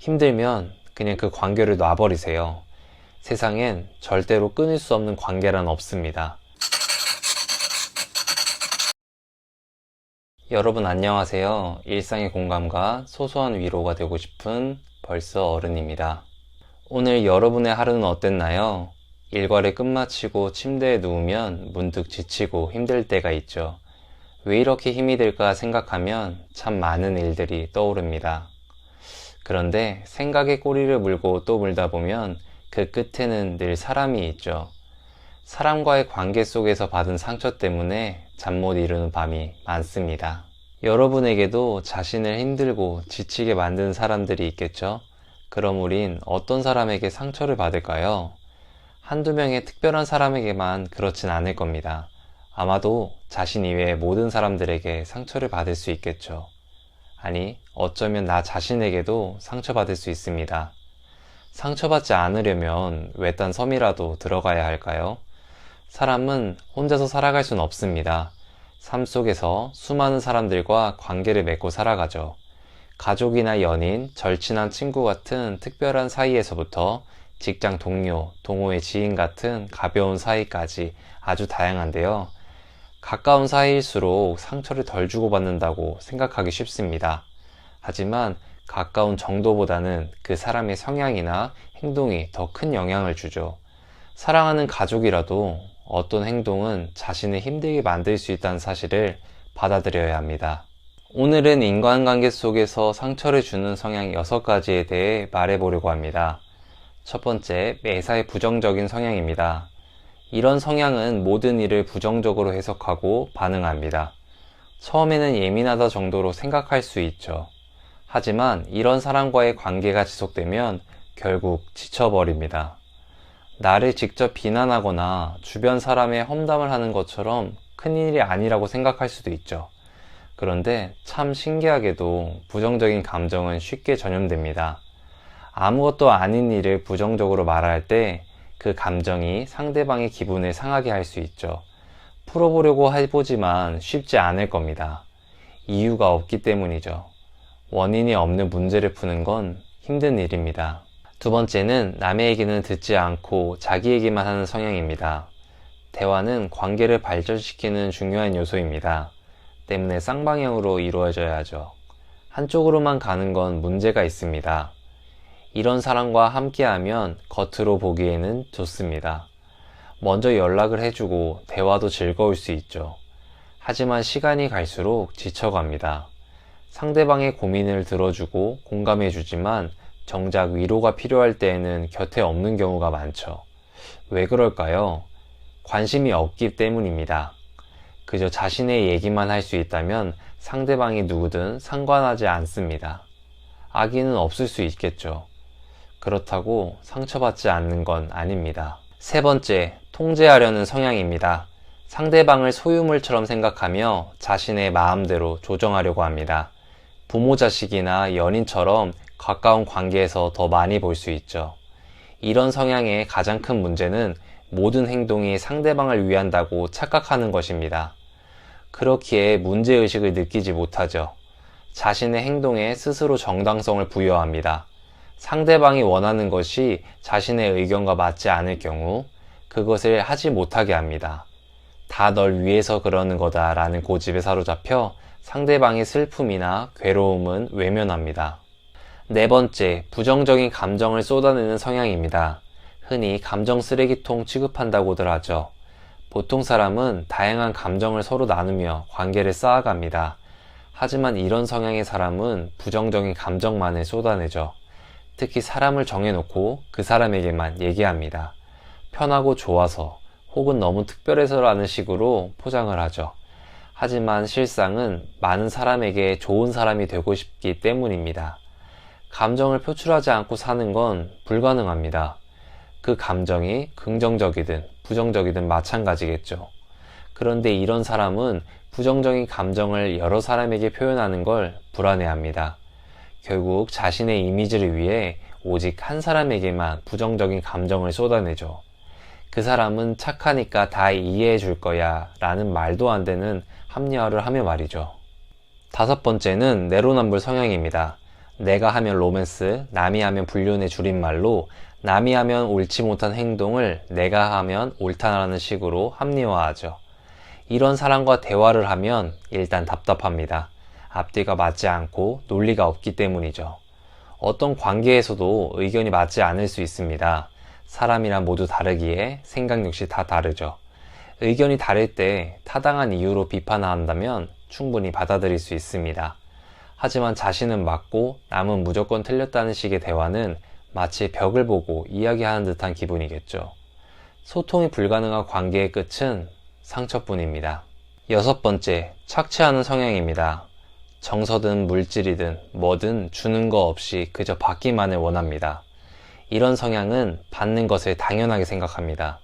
힘들면 그냥 그 관계를 놔버리세요. 세상엔 절대로 끊을 수 없는 관계란 없습니다. 여러분 안녕하세요. 일상의 공감과 소소한 위로가 되고 싶은 벌써 어른입니다. 오늘 여러분의 하루는 어땠나요? 일과를 끝마치고 침대에 누우면 문득 지치고 힘들 때가 있죠. 왜 이렇게 힘이 들까 생각하면 참 많은 일들이 떠오릅니다. 그런데 생각에 꼬리를 물고 또 물다 보면 그 끝에는 늘 사람이 있죠. 사람과의 관계 속에서 받은 상처 때문에 잠 못 이루는 밤이 많습니다. 여러분에게도 자신을 힘들고 지치게 만든 사람들이 있겠죠? 그럼 우린 어떤 사람에게 상처를 받을까요? 한두 명의 특별한 사람에게만 그렇진 않을 겁니다. 아마도 자신 이외의 모든 사람들에게 상처를 받을 수 있겠죠. 아니, 어쩌면 나 자신에게도 상처받을 수 있습니다. 상처받지 않으려면 외딴 섬이라도 들어가야 할까요? 사람은 혼자서 살아갈 순 없습니다. 삶 속에서 수많은 사람들과 관계를 맺고 살아가죠. 가족이나 연인, 절친한 친구 같은 특별한 사이에서부터 직장 동료, 동호회 지인 같은 가벼운 사이까지 아주 다양한데요. 가까운 사이일수록 상처를 덜 주고받는다고 생각하기 쉽습니다. 하지만 가까운 정도보다는 그 사람의 성향이나 행동이 더 큰 영향을 주죠. 사랑하는 가족이라도 어떤 행동은 자신을 힘들게 만들 수 있다는 사실을 받아들여야 합니다. 오늘은 인간관계 속에서 상처를 주는 성향 6가지에 대해 말해보려고 합니다. 첫 번째, 매사에 부정적인 성향입니다. 이런 성향은 모든 일을 부정적으로 해석하고 반응합니다. 처음에는 예민하다 정도로 생각할 수 있죠. 하지만 이런 사람과의 관계가 지속되면 결국 지쳐버립니다. 나를 직접 비난하거나 주변 사람의 험담을 하는 것처럼 큰일이 아니라고 생각할 수도 있죠. 그런데 참 신기하게도 부정적인 감정은 쉽게 전염됩니다. 아무것도 아닌 일을 부정적으로 말할 때 그 감정이 상대방의 기분을 상하게 할 수 있죠. 풀어보려고 해보지만 쉽지 않을 겁니다. 이유가 없기 때문이죠. 원인이 없는 문제를 푸는 건 힘든 일입니다. 두 번째는 남의 얘기는 듣지 않고 자기 얘기만 하는 성향입니다. 대화는 관계를 발전시키는 중요한 요소입니다. 때문에 쌍방향으로 이루어져야 하죠. 한쪽으로만 가는 건 문제가 있습니다. 이런 사람과 함께하면 겉으로 보기에는 좋습니다. 먼저 연락을 해주고 대화도 즐거울 수 있죠. 하지만 시간이 갈수록 지쳐갑니다. 상대방의 고민을 들어주고 공감해주지만 정작 위로가 필요할 때에는 곁에 없는 경우가 많죠. 왜 그럴까요? 관심이 없기 때문입니다. 그저 자신의 얘기만 할 수 있다면 상대방이 누구든 상관하지 않습니다. 악의는 없을 수 있겠죠. 그렇다고 상처받지 않는 건 아닙니다. 세 번째, 통제하려는 성향입니다. 상대방을 소유물처럼 생각하며 자신의 마음대로 조정하려고 합니다. 부모 자식이나 연인처럼 가까운 관계에서 더 많이 볼 수 있죠. 이런 성향의 가장 큰 문제는 모든 행동이 상대방을 위한다고 착각하는 것입니다. 그렇기에 문제의식을 느끼지 못하죠. 자신의 행동에 스스로 정당성을 부여합니다. 상대방이 원하는 것이 자신의 의견과 맞지 않을 경우 그것을 하지 못하게 합니다. 다 널 위해서 그러는 거다 라는 고집에 사로잡혀 상대방의 슬픔이나 괴로움은 외면합니다. 네 번째, 부정적인 감정을 쏟아내는 성향입니다. 흔히 감정 쓰레기통 취급한다고들 하죠. 보통 사람은 다양한 감정을 서로 나누며 관계를 쌓아갑니다. 하지만 이런 성향의 사람은 부정적인 감정만을 쏟아내죠. 특히 사람을 정해놓고 그 사람에게만 얘기합니다. 편하고 좋아서 혹은 너무 특별해서라는 식으로 포장을 하죠. 하지만 실상은 많은 사람에게 좋은 사람이 되고 싶기 때문입니다. 감정을 표출하지 않고 사는 건 불가능합니다. 그 감정이 긍정적이든 부정적이든 마찬가지겠죠. 그런데 이런 사람은 부정적인 감정을 여러 사람에게 표현하는 걸 불안해합니다. 결국 자신의 이미지를 위해 오직 한 사람에게만 부정적인 감정을 쏟아내죠. 그 사람은 착하니까 다 이해해 줄 거야 라는 말도 안 되는 합리화를 하며 말이죠. 다섯 번째는 내로남불 성향입니다. 내가 하면 로맨스, 남이 하면 불륜의 줄임말로 남이 하면 옳지 못한 행동을 내가 하면 옳다라는 식으로 합리화하죠. 이런 사람과 대화를 하면 일단 답답합니다. 앞뒤가 맞지 않고 논리가 없기 때문이죠. 어떤 관계에서도 의견이 맞지 않을 수 있습니다. 사람이란 모두 다르기에 생각 역시 다 다르죠. 의견이 다를 때 타당한 이유로 비판한다면 충분히 받아들일 수 있습니다. 하지만 자신은 맞고 남은 무조건 틀렸다는 식의 대화는 마치 벽을 보고 이야기하는 듯한 기분이겠죠. 소통이 불가능한 관계의 끝은 상처뿐입니다. 6번째, 착취하는 성향입니다. 정서든 물질이든 뭐든 주는 거 없이 그저 받기만을 원합니다. 이런 성향은 받는 것을 당연하게 생각합니다.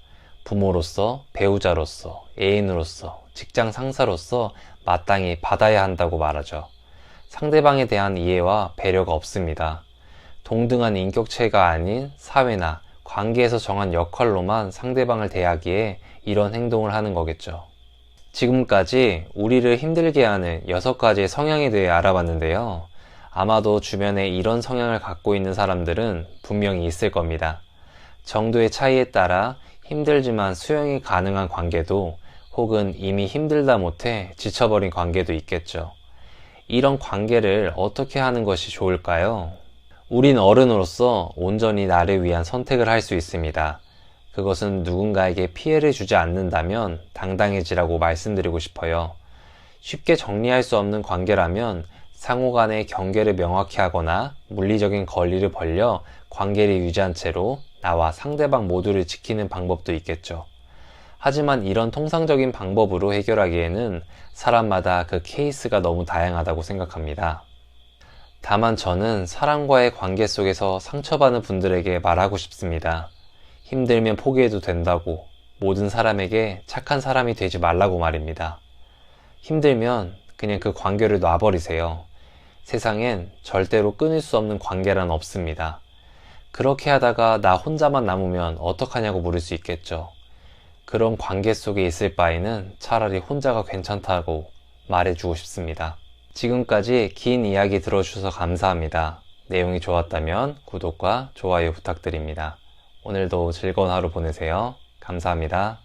부모로서, 배우자로서, 애인으로서, 직장 상사로서 마땅히 받아야 한다고 말하죠. 상대방에 대한 이해와 배려가 없습니다. 동등한 인격체가 아닌 사회나 관계에서 정한 역할로만 상대방을 대하기에 이런 행동을 하는 거겠죠. 지금까지 우리를 힘들게 하는 6가지의 성향에 대해 알아봤는데요. 아마도 주변에 이런 성향을 갖고 있는 사람들은 분명히 있을 겁니다. 정도의 차이에 따라 힘들지만 수용이 가능한 관계도 혹은 이미 힘들다 못해 지쳐버린 관계도 있겠죠. 이런 관계를 어떻게 하는 것이 좋을까요? 우린 어른으로서 온전히 나를 위한 선택을 할 수 있습니다. 그것은 누군가에게 피해를 주지 않는다면 당당해지라고 말씀드리고 싶어요. 쉽게 정리할 수 없는 관계라면 상호 간의 경계를 명확히 하거나 물리적인 거리를 벌려 관계를 유지한 채로 나와 상대방 모두를 지키는 방법도 있겠죠. 하지만 이런 통상적인 방법으로 해결하기에는 사람마다 그 케이스가 너무 다양하다고 생각합니다. 다만 저는 사람과의 관계 속에서 상처받는 분들에게 말하고 싶습니다. 힘들면 포기해도 된다고, 모든 사람에게 착한 사람이 되지 말라고 말입니다. 힘들면 그냥 그 관계를 놔버리세요. 세상엔 절대로 끊을 수 없는 관계란 없습니다. 그렇게 하다가 나 혼자만 남으면 어떡하냐고 물을 수 있겠죠. 그런 관계 속에 있을 바에는 차라리 혼자가 괜찮다고 말해주고 싶습니다. 지금까지 긴 이야기 들어주셔서 감사합니다. 내용이 좋았다면 구독과 좋아요 부탁드립니다. 오늘도 즐거운 하루 보내세요. 감사합니다.